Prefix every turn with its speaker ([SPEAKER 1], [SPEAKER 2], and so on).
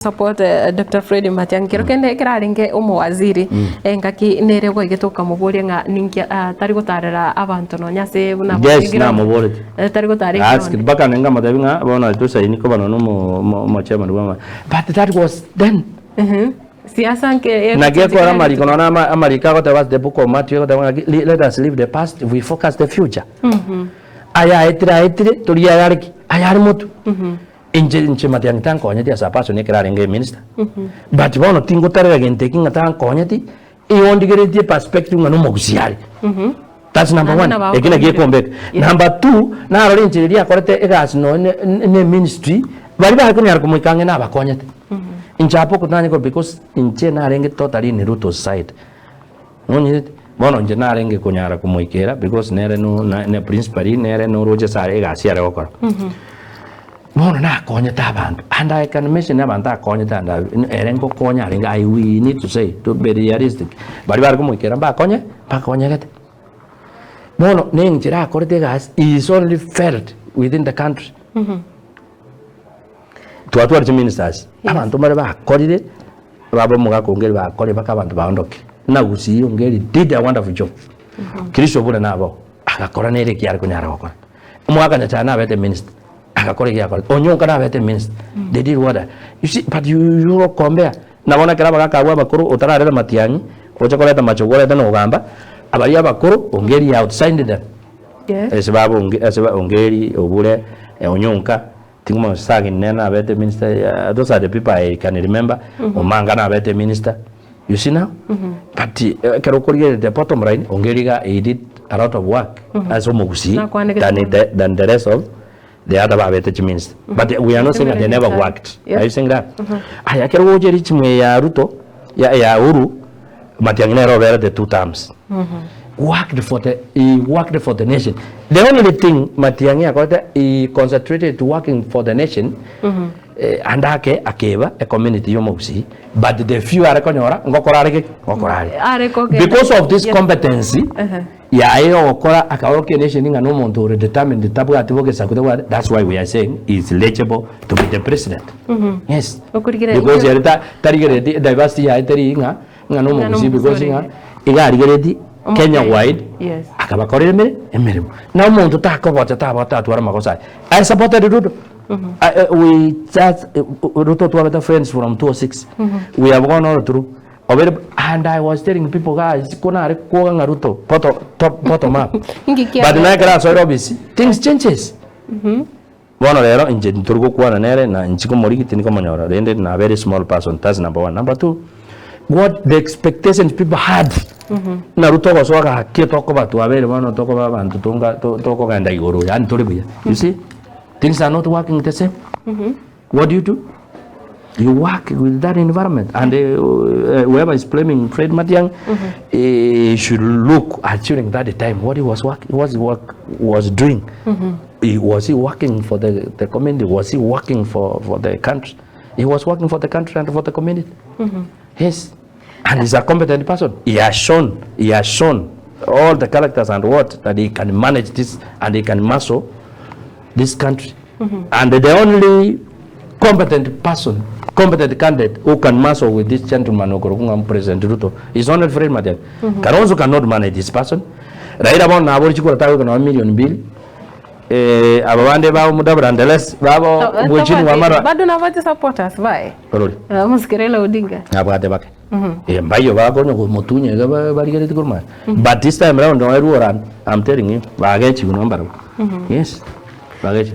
[SPEAKER 1] support Dr. Fred Matiang'i kende kiraringe umwaziri engaki nerego igituka muburi nga ningi tari gutarira abantu no nyase buna
[SPEAKER 2] yes na muburi
[SPEAKER 1] tari gutarira
[SPEAKER 2] ask baka nenga madabi nga bona to sai niko bana no mo chairman bwana but that was then
[SPEAKER 1] siasa nke
[SPEAKER 2] na geko amari kono na America ko tabas de buko Matthew ko let us leave the past, we focus the future aya etire toria yariki aya mutu inche Matiang'i tan konya ti asa paso ne kirarenge minister but bono tingo tarega gente kinga tan konya ti e ondigere ti perspective ngano mogusiari that's number 1 ekina ge kombe number 2 na ro inche ri akorete egas no ne ministry bari ba ko nyar ko mukange na bakonya ti inche Apoko tani ko because inche na renge totally ni Ruto side nonye bono inche na renge ko nyara ko muikera because nere no ne principal nere no roje sare egas yare okoro Mono na konya tabantu and I can mention abanta konya tanda erengo konya ringa we need to say to be realistic bari bar ko moikera ba konya gete mono ning jira korte gas is only felt within the country to atwar ministers abantu mara ba koride baba muga kongeri ba kore baka abantu baondoke na gusi ongeri did a wonderful job Kristo bure nabo akakora nere kyar kunyara okora umwaka nyachana bete minister akakore yakora onyonka na bete minister they did what you see but you compare na bona kera bakakabwa bakuru utararera Matiang'i ochakoreta machogoreta no gamba abari abakuru ongeri outside them esbaba ongeri obure onyonka tinguma sagi nena bete minister those are the people I can remember omanga na bete minister you see now but kero korige the bottom right ongeri ga he did a lot of work as omugusi than the rest of the other Babette minister. But we are not saying that they never worked. Are you saying that? I can watch it ya Ruto, ya Uru, Matiang'i over the 2 terms. He worked for the nation. The only thing Matiang'i he concentrated to working for the nation, and akeva a community yomosi, but the few are because of this competency. Nation to determine the tabu that's why we are saying it's eligible to be the president. Yes. Because diversity because Kenya wide. Yes. Now I supported Ruto. We just Ruto to other friends from 2006. We have gone all through. And I was telling people, guys, Ruto, bottom up. But like obviously, things changes. One of the in Turgo Kwanere and Chikomori Tinikomanyora ended in a very small person. That's number 1. Number 2, what the expectations people had. Naruto was talk about to a one talk about and to talk and Igoro and Toribuya. You see, things are not working the same. What do you do? You work with that environment, and whoever is blaming Fred Matiang'i should look at during that time what he was doing. Was he working for the community? Was he working for the country? He was working for the country and for the community. Yes, and he's a competent person. He has shown all the characters and what that he can manage this and he can muscle this country. And the only competent candidate who can muscle with this gentleman who President Ruto is only Fred Matiang'i. Kalonzo cannot manage this person. Right about now, we should have $1 million bill. Abawande ba mudabrandales babo bujini wamara.
[SPEAKER 1] Bado na vote supporters vai.
[SPEAKER 2] Koroli.
[SPEAKER 1] Muskerela Odinga.
[SPEAKER 2] Abade bake. Mbayo ba ko no mutunye ga bari gere kurma. But this time around no I'm telling you, ba ga chi no mbaro. Yes. Ba ga chi.